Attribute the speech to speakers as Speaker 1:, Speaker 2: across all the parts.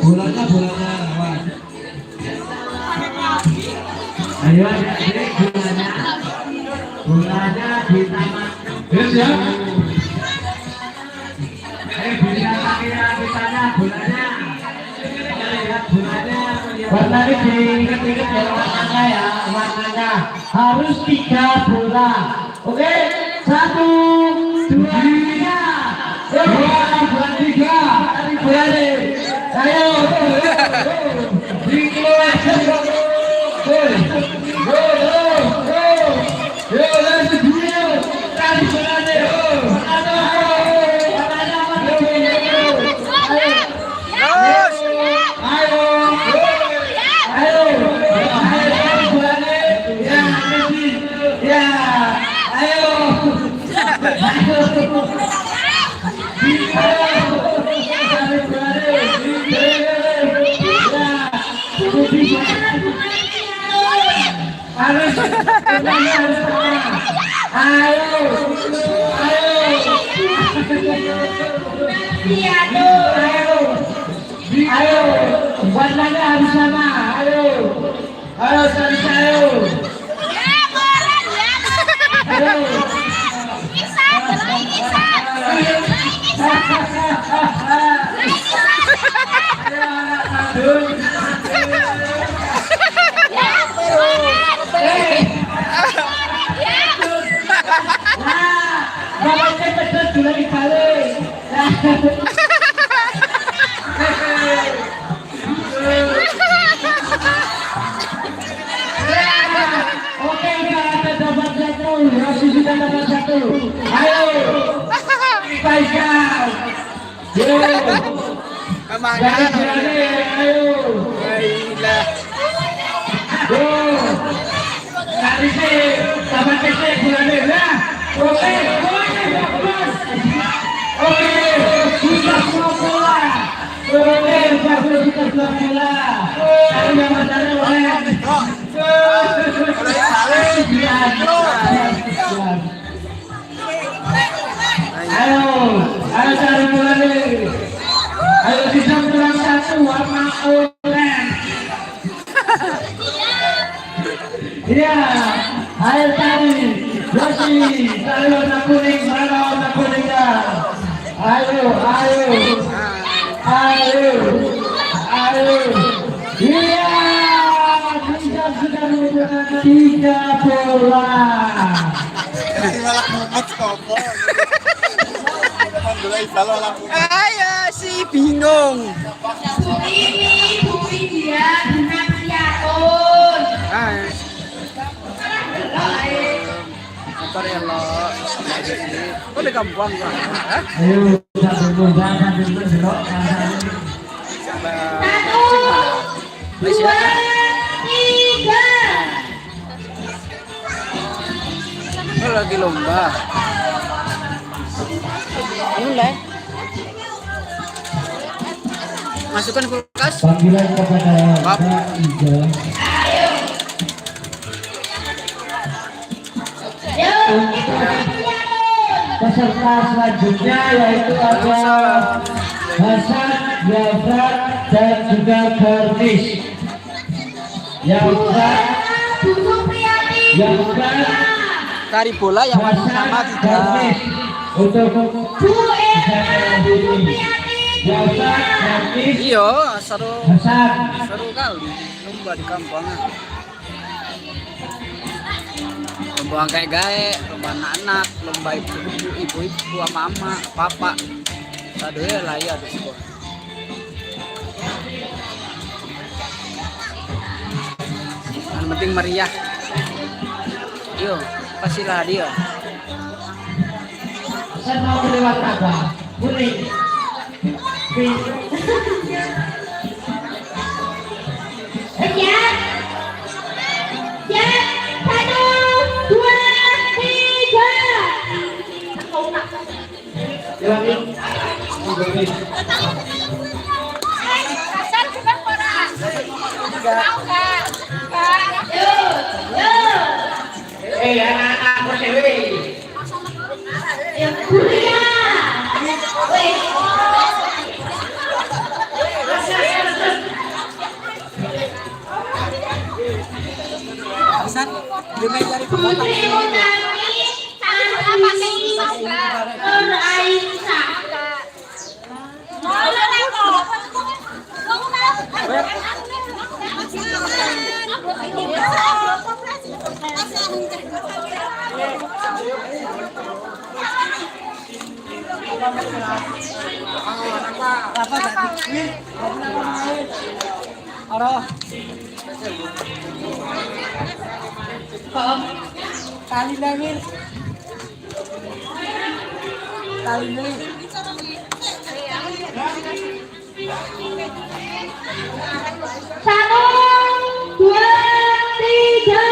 Speaker 1: Bolanya lawan. Ayo adik bolanya di taman. Siap. Di sana bolanya. Warna ini diingat-ingat ya warnanya ya, warnanya harus 3 bola. Oke, 1, 2, 3. Bola 3. Bola nih. Ayo. Ayo, warnanya harus sama. Ayo, ayo. Ayo cari bola nih. Ayo bisa pulang 1 warna oranye. Iya, ayo cari. Yosi, cari warna kuning, mana warna kuningnya? Ayo. Iya, kita sudah menggunakan 3 bola.
Speaker 2: Malah mumet kopo. Ayo si bingung.
Speaker 3: Ini bumi dia dengan piatun.
Speaker 2: Motor ya lo. Kok di kampung kan?
Speaker 1: Ayo, sambil belok.
Speaker 3: 1, 2, 3.
Speaker 2: Ini lagi lomba. Mulai. Masukkan kulkas.
Speaker 1: Panggilan kepada Mbak Ida. Peserta selanjutnya yaitu ada Hasan, Yafran, dan juga Garnis. Yafran,
Speaker 2: Tari bola yang warna sama tidak.
Speaker 1: Untuk
Speaker 2: Iya, seru
Speaker 1: Hasan.
Speaker 2: kali lomba di kampung. lomba angkai gae, lomba anak-anak, lomba ibu-ibu, mama, papa. Sadoya lah ya tuh sebuah. Yang penting meriah. Yo, pastilah dia.
Speaker 1: Saya mau lewat apa? Boleh.
Speaker 3: Ya. Ya. 1, 2, 3.
Speaker 1: Lewat. Anak-anak berdewe.
Speaker 3: Yang kuliah.
Speaker 2: Hasan, dengan cari
Speaker 3: Putri Utami Ani Nur Aisyah.
Speaker 2: Kali lagi. Kali lagi.
Speaker 3: Satu, dua, tiga.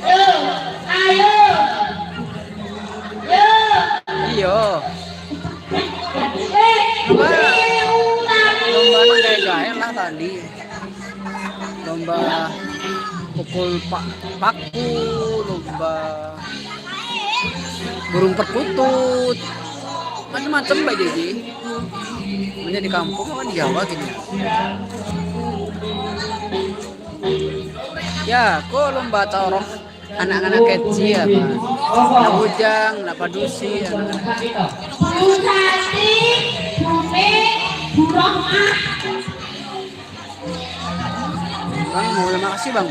Speaker 3: Yo, ayo. Yo.
Speaker 2: Iyo.
Speaker 3: Putri Utami.
Speaker 2: Lomba gae-gae lah tadi. Lomba pukul paku, lomba burung perkutut, macam-macam Mbak Jadi. Punya di kampung apa di Jawa gini. Ya, kok lomba taruh anak-anak kecil ya, Pak. Anak bujang, anak padusi, anak-anak.
Speaker 3: Bu Santi, Bu Mei, Bu Rohmah.
Speaker 2: Bang, mau terima kasih Bang.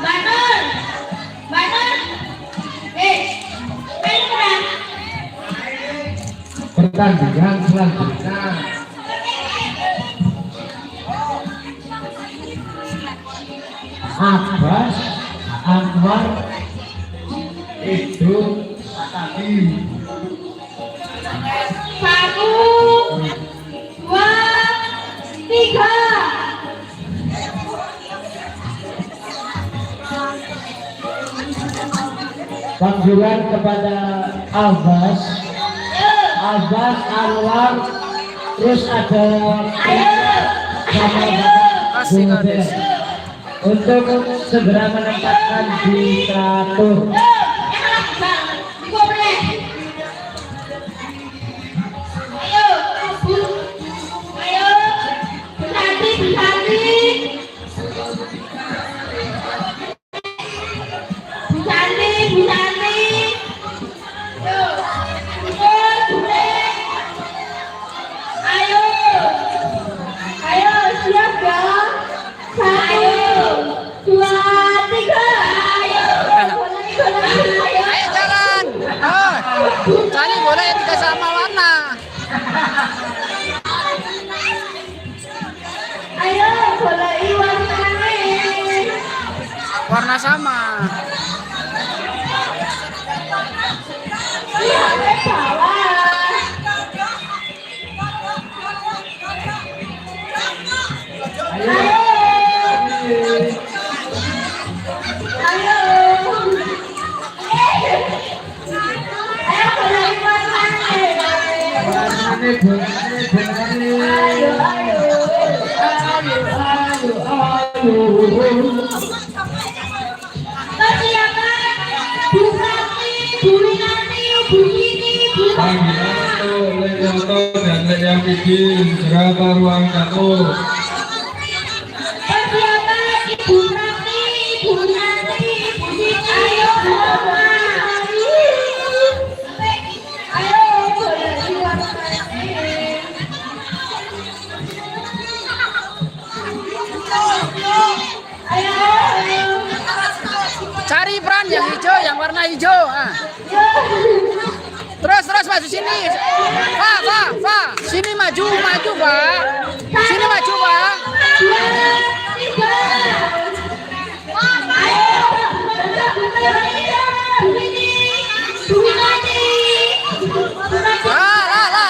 Speaker 3: Mbak Nur. Mbak Nur. Pelan.
Speaker 1: Pertandingan selanjutnya. Abbas Anwar itu tadi.
Speaker 3: 1, 2, 3.
Speaker 1: Panggilan kepada Abbas Anwar, terus ada sama
Speaker 2: Kasih Kades.
Speaker 1: untuk segera menempatkan di teratur.
Speaker 2: Ayo jalan. Oh, cari bola yang tidak sama warna.
Speaker 3: Ayo, bola iwan mana?
Speaker 2: Warna sama.
Speaker 3: Iya, bawah.
Speaker 1: Dan yang bikin serata ruang catur.
Speaker 3: Persiapan Ibu Rati, Ibu Nani, Ibu Siti, ayo ayo boleh iwan
Speaker 2: kiri Pran, yang hijau, yang warna hijau. Ah. Terus maju sini. Pak. Sini maju, Pak. Sini maju, Pak.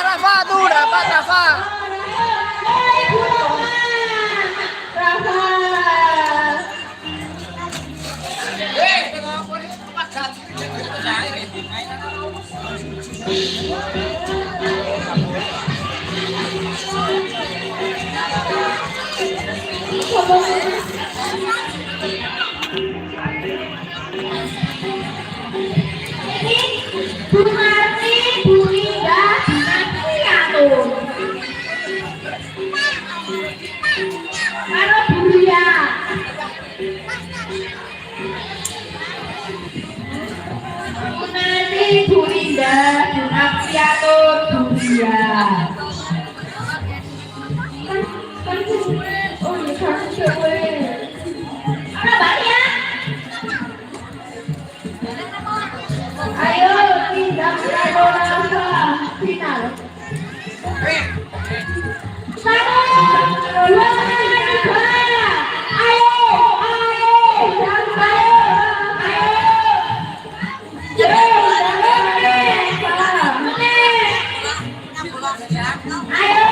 Speaker 2: Rafa tuh dapat Rafa.
Speaker 3: Bunarti, Bulinda, Piatur. Karo Bulia. Bunarti, Bulinda, Piatur, Bulia. Oh, ini kan cewek. Ada banyak. Ayo, tindak final. Satu, dua, tiga. Ayo,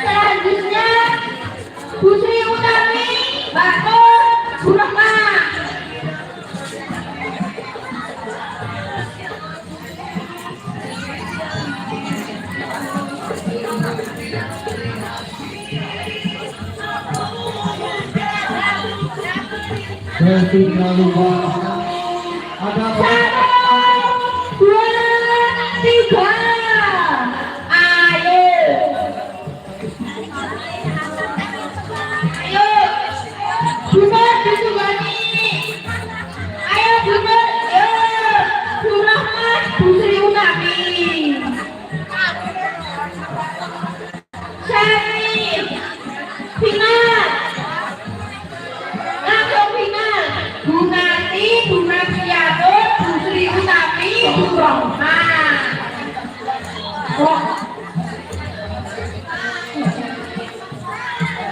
Speaker 3: selanjutnya Putri Utami, Bakor, Surahma.
Speaker 1: Tidak lupa ada
Speaker 3: Satu, dua, tiga. Ayo. Bunur Bisubani. Ayo Bunur. Surahma, Putri Utami. Syarif. Final. Langsung final. Bunati, Bunapiato, Putri Utami, Surahma.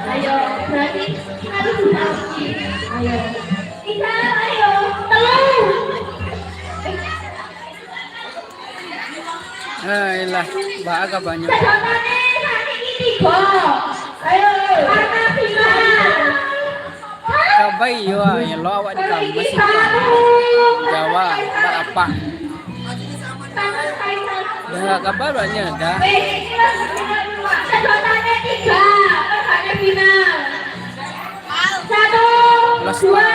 Speaker 3: Ayo, berarti harus bunati. Ayo. Tiga, ayo. Telur.
Speaker 2: Ilah, agak banyak.
Speaker 3: Sedotane saat ini tiga. Ayo, warna final.
Speaker 2: Kabay yo, yang lo awak di kampus Jawa, berapa? Dah kabar banyak dah.
Speaker 3: Sedotane tiga. Warna final. Satu, dua,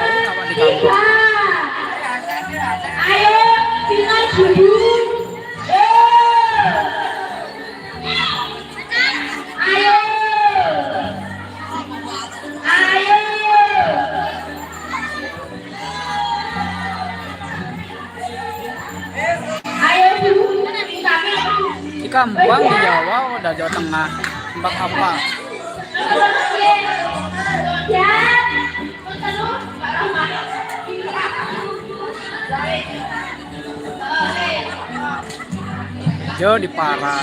Speaker 3: tiga. Ayo, final dulu. Ayo. Ayo. Ayo dulu.
Speaker 2: Di Kampang di Jawa, udah Jawa Tengah. Tempat apa? Jo di Para.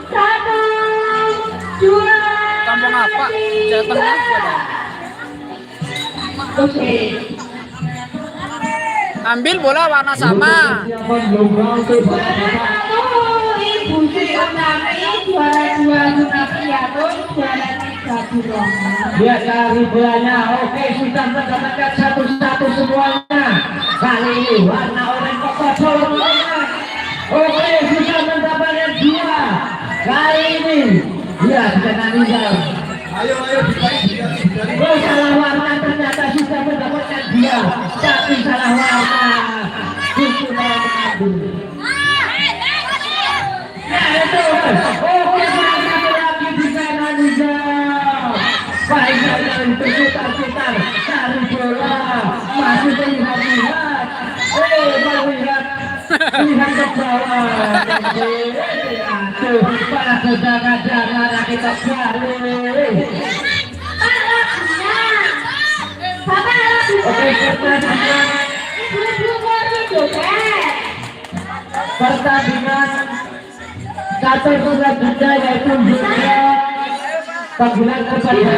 Speaker 3: Satu, dua.
Speaker 2: Kampung apa? Jawa Tengah ada.
Speaker 3: Oke.
Speaker 2: Ambil bola warna sama.
Speaker 3: Ibu Sri Utami juara 2 Gunapiatur, juara 3 Buroma.
Speaker 1: dia cari bolanya. Oke, sudah mendapatkan satu-satu semuanya. Kali ini warna oranye kokoh semuanya. Oke, sudah mendapatkan 2. Kali ini dia sudah meninggal. Ayo dibalik. Oh, salah warna, ternyata sudah mendapatkan 2. Tapi salah warna. Justru malah mengadu. Nah, itu. Oke, satu lagi di kanan hijau. Baiklah, jangan berputar-putar. Cari bola. Masih terlihat-lihat. Melihat. Lihat ke bawah. Aduh, para saudara-saudara kita balik. Oke, pertandingan satu selanjutnya yaitu juga panggilan kepada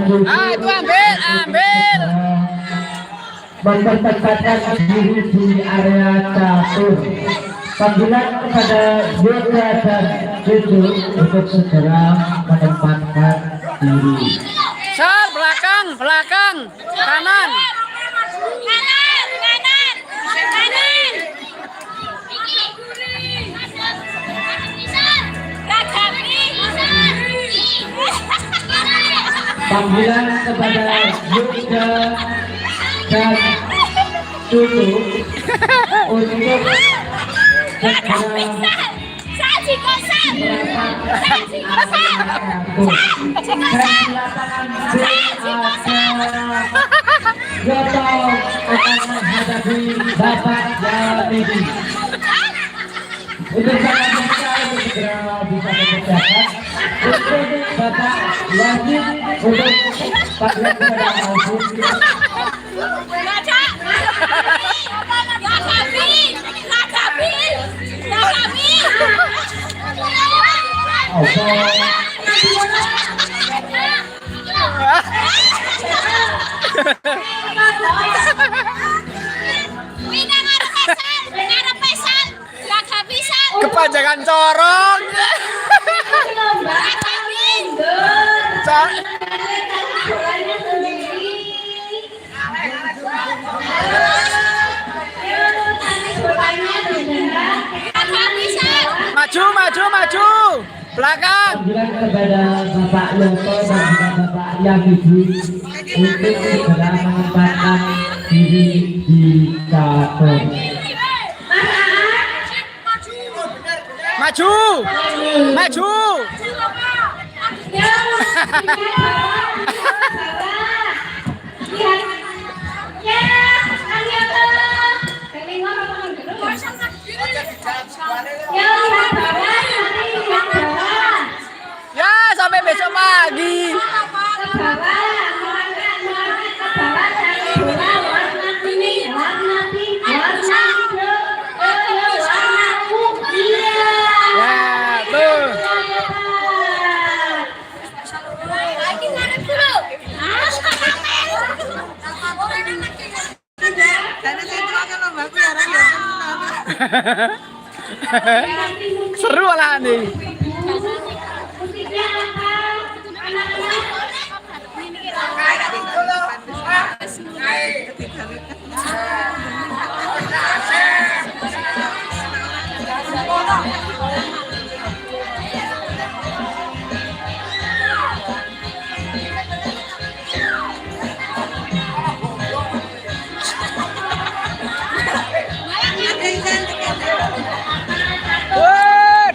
Speaker 2: itu ambil
Speaker 1: mempertempatkan diri di area catur. Panggilan kepada Yoga dan Jojo untuk segera menempatkan diri.
Speaker 2: Sar, belakang, kanan.
Speaker 1: Panggilan kepada Yoga dan Jojo untuk segera Yoto akan menghadapi Bapak Yamidi. Untuk sangat sekali segera bisa memecahkan untuk Bapak Wajib untuk panggilan kepada Alvin.
Speaker 2: Kepanjangan corong. Maju. Belakang.
Speaker 1: Panggilan kepada Bapak Yoto dan juga Bapak Yamidi untuk segera menempatkan diri di catur.
Speaker 2: Maju. Ya, sampai besok pagi. Ya, tuh. Seru lah nih.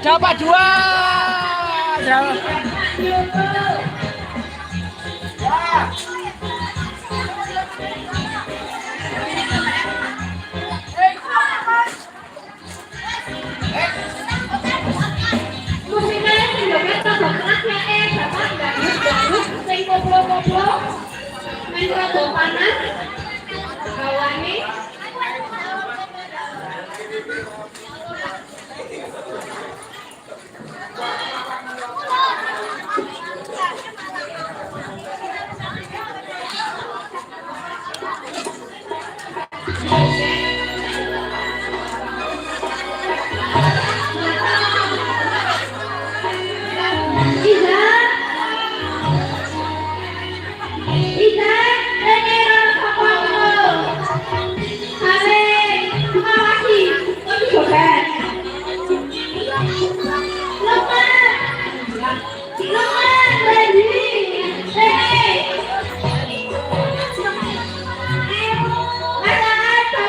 Speaker 2: Dapat dua.
Speaker 3: Thank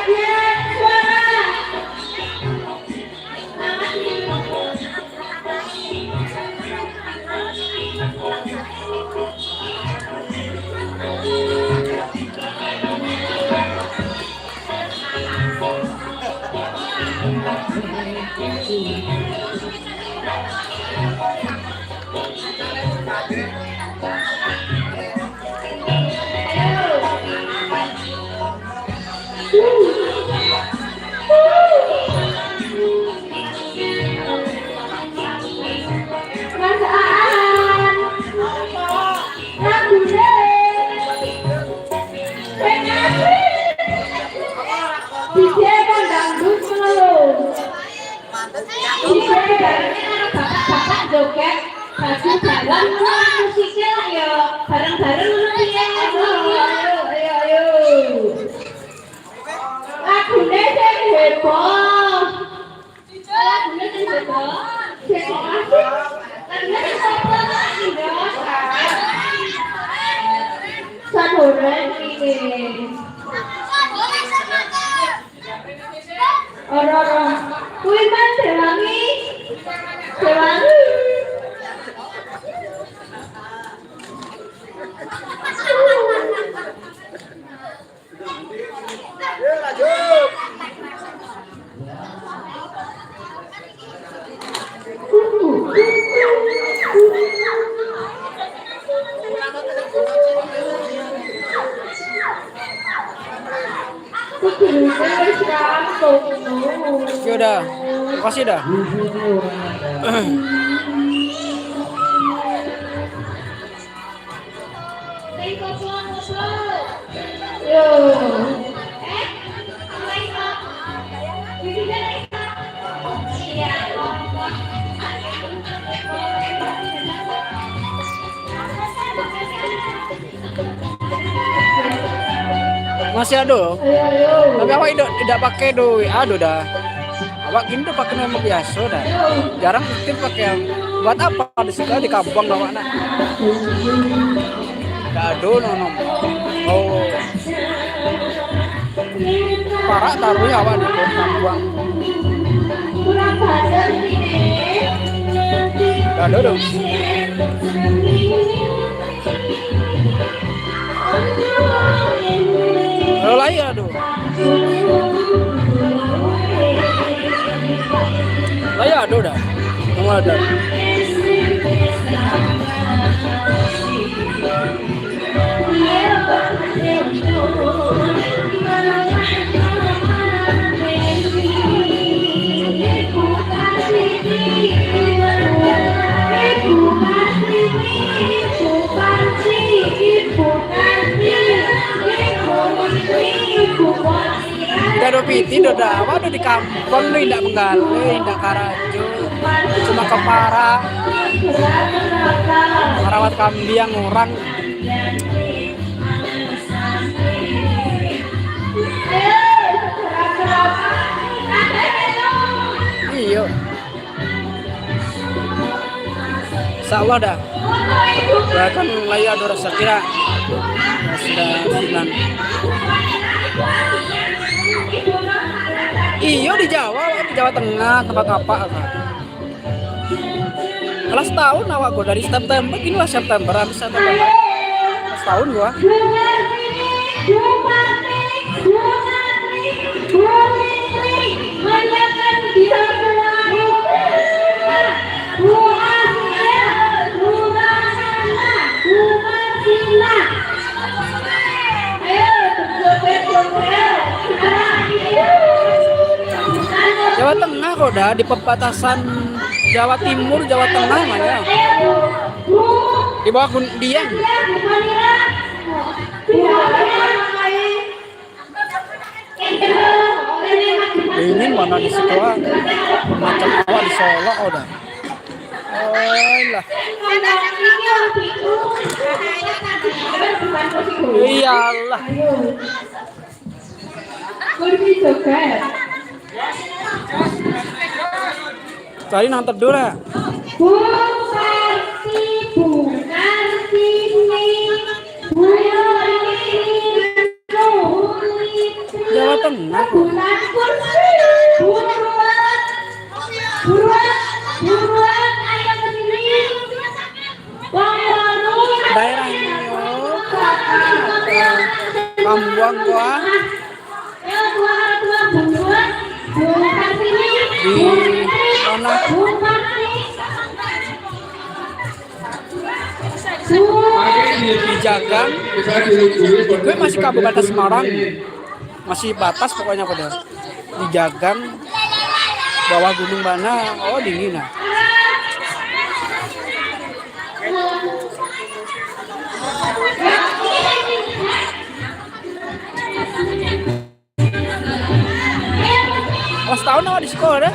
Speaker 3: you. Mas Aan, lagu DJ kan dangdut belum? DJ bapak joget baju bareng musiknya ya bareng-bareng ya. Ayo. Lagunya sing heboh. Lagunya sing heboh. Sing asik. Lagunya sing heboh lagi dong. Sadoran ini. Orang-orang kuwi man dewangi.
Speaker 2: Ya udah, makasih dah. Masih ada, tapi awak tidak pakai do, aduh dah. Awak gini tuh pakai nomor biasa dah. Jarang mungkin pakai yang buat apa di situ di kampung awak nak. Tidak ada nomor. Oh, parah taruh awak di kampung. Tidak ada dong. Lah ya aduh. Lah ya aduh dah. Semua ada. Dado piti doda apa do di kampung nih ndak menggali ndak karajo cuma kepara merawat kambing orang iya sawah dah bahkan layak ada rasa kira sudah 9. Iya di Jawa Tengah tempat apa kan? Kalau setahun awak gua dari September ini lah September habis September. Setahun gua. Jawa Tengah kok dah di perbatasan Jawa Timur, Jawa Tengah mah ya. Di bawah Gundian. Ini mana di sekolah macam awak di Solo udah. Oh lah. Iyalah. Cari nonton dulu ya. Jawa Tengah kok. Daerahnya Kambuang gua di di Jagang. Gue masih Kabupaten Semarang, masih batas pokoknya pada di Jagang bawah gunung mana. Oh dingin nah. Oh setahun apa di sekolah deh?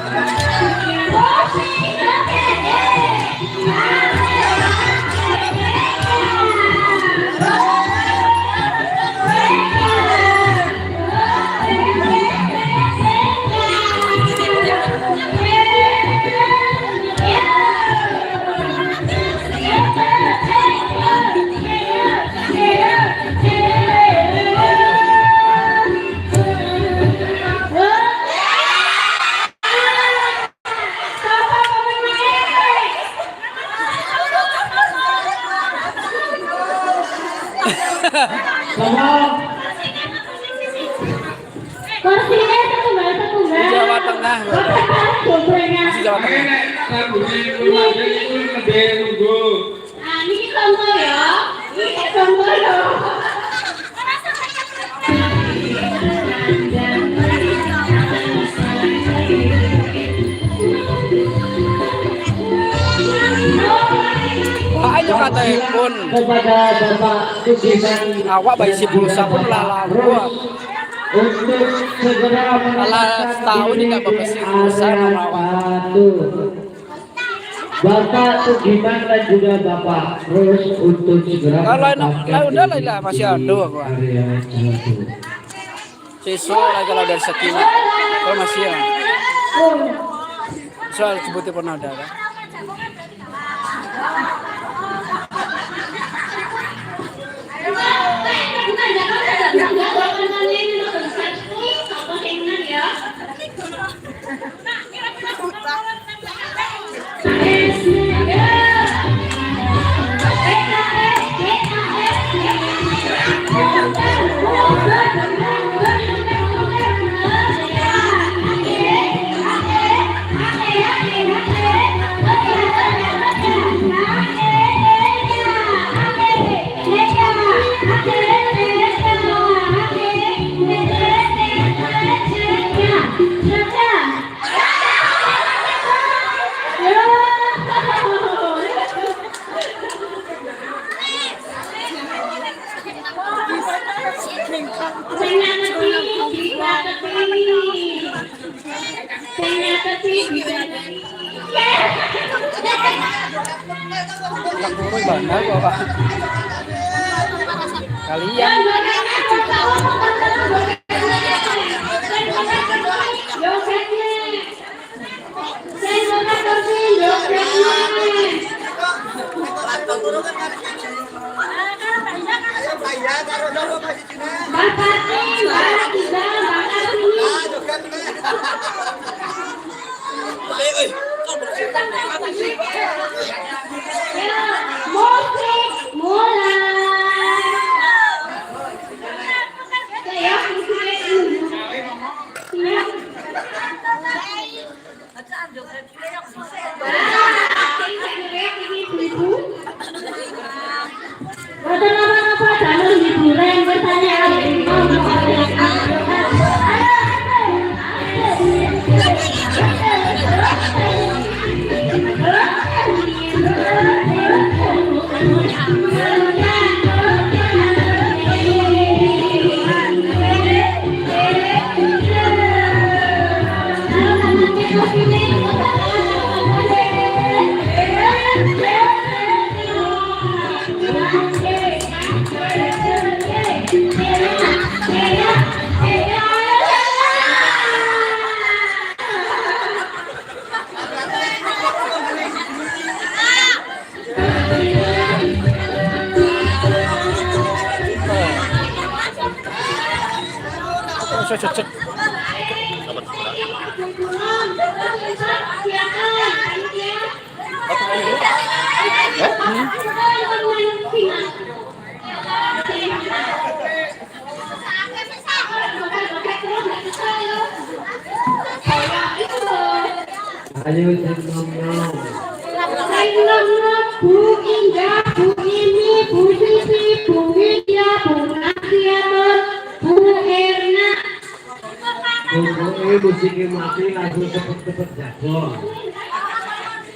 Speaker 2: Di Jawa Tengah. Di Jawa Tengah.
Speaker 3: Ini contoh ya. Ini contoh ya.
Speaker 2: Ayo kata pun
Speaker 1: kepada Bapak Sugiman
Speaker 2: awak bayi si pulsa pun lala gua.
Speaker 1: untuk segera
Speaker 2: setahun tidak berbesi pulsa
Speaker 1: Bapak Sugiman dan juga Bapak Ros untuk segera
Speaker 2: kalau udah lah masih ada gua. Siswa lagi kalau dari sekian kalau masih ya. Soal sebutnya pernah ada kan? Kalian cocok.
Speaker 1: Ayo,
Speaker 3: Bu Indah, Bu Ini.
Speaker 1: Pokoknya musiknya mati langsung cepet-cepet jatuh.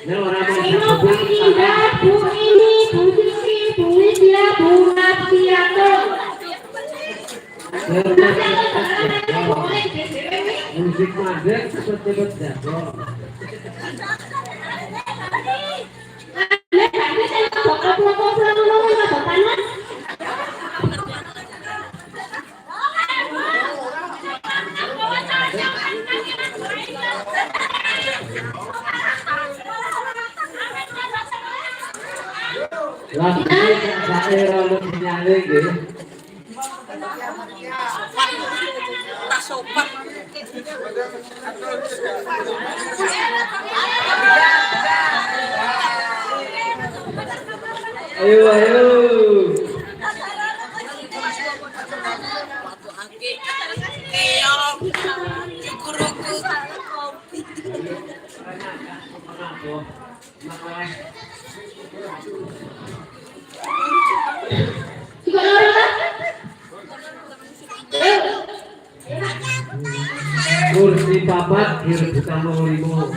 Speaker 1: Ini orang mau
Speaker 3: Ibu
Speaker 1: sebut
Speaker 3: Indah, Bu ini, Bu Siti, Bu Widya, Bu Nafiato.
Speaker 1: musik maghrib cepet-cepet jatuh. Lagu ini saya rambut nyale gitu. Ayo ayo. Kursi papat direbutan mau limo.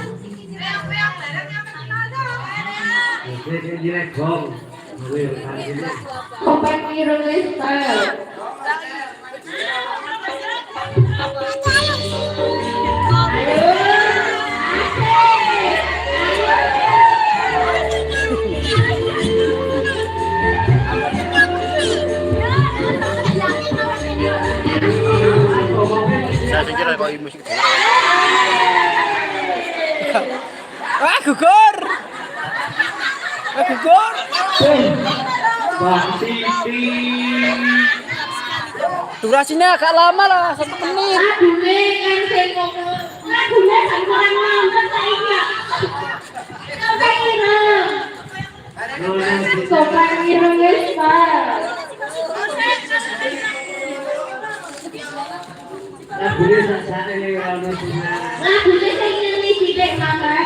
Speaker 1: Jadi jelek gong.
Speaker 3: Kompak irung style.
Speaker 2: Saya kira kok musik. Ah, gugur. Ah, gugur.
Speaker 1: Mbak Titi.
Speaker 2: Durasinya agak lama lah, 1 menit.
Speaker 3: Lagune kan sing ngomong. Lagune kan orang nonton saiki. Kompak irung. Kompak irung style.
Speaker 1: Lagu ini sasane ning rono sinar.
Speaker 3: Lagune sing nyanyi sithik, Mama.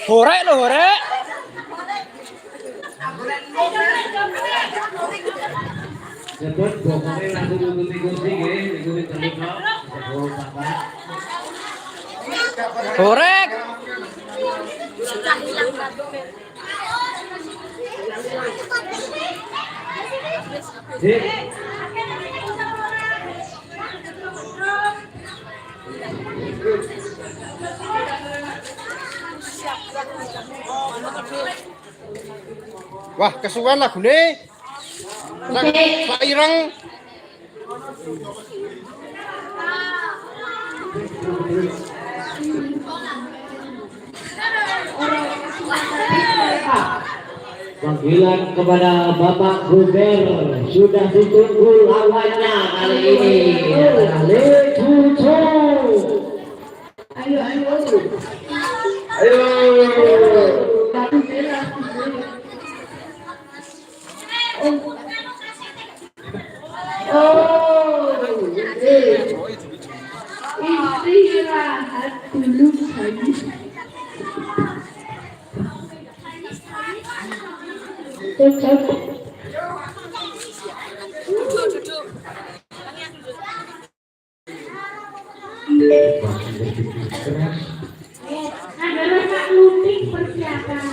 Speaker 2: Horek loh, horek.
Speaker 1: Sebut pokoknya langsung nututi kursi nggih, ikuti terus kok. Sebut papat.
Speaker 2: Horek.
Speaker 1: Dik.
Speaker 4: Wah, kesuwen lagune. Sak ireng.
Speaker 1: Panggilan kepada Bapak Guber sudah ditunggu lawannya kali ini. Lecuco.
Speaker 3: Ayo, ayo.
Speaker 1: Ayo.
Speaker 3: Satu merah. Oh, istirahat dulu sayang. Cocok. Adalah Pak Lutik persiapan.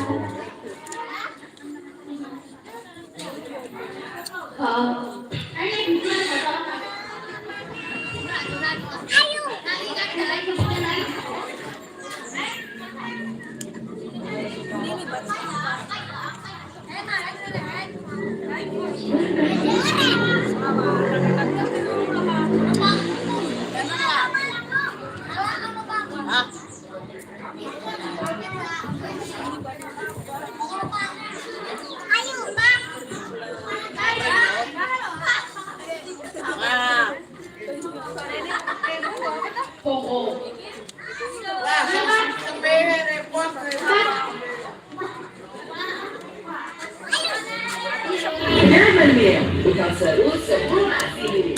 Speaker 3: Nyamannya bukan seru asli.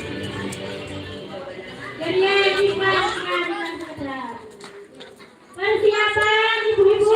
Speaker 3: Persiapan ibu-ibu.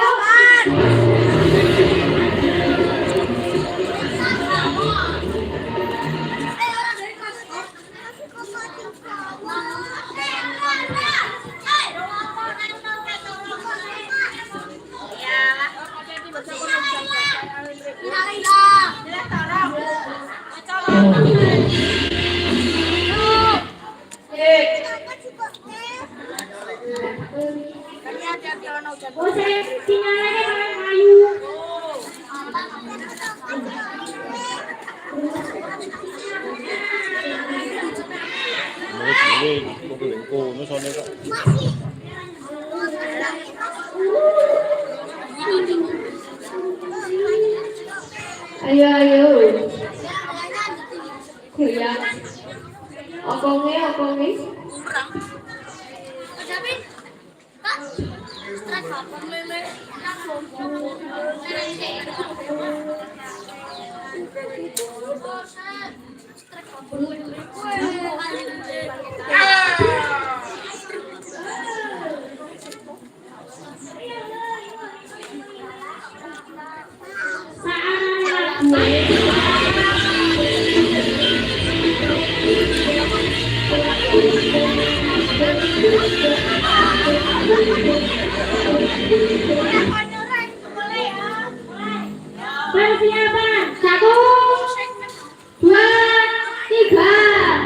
Speaker 3: Ayo ayo. Goyang. Okonge. Persiapan 1, 2, 3.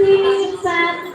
Speaker 3: Terima kasih.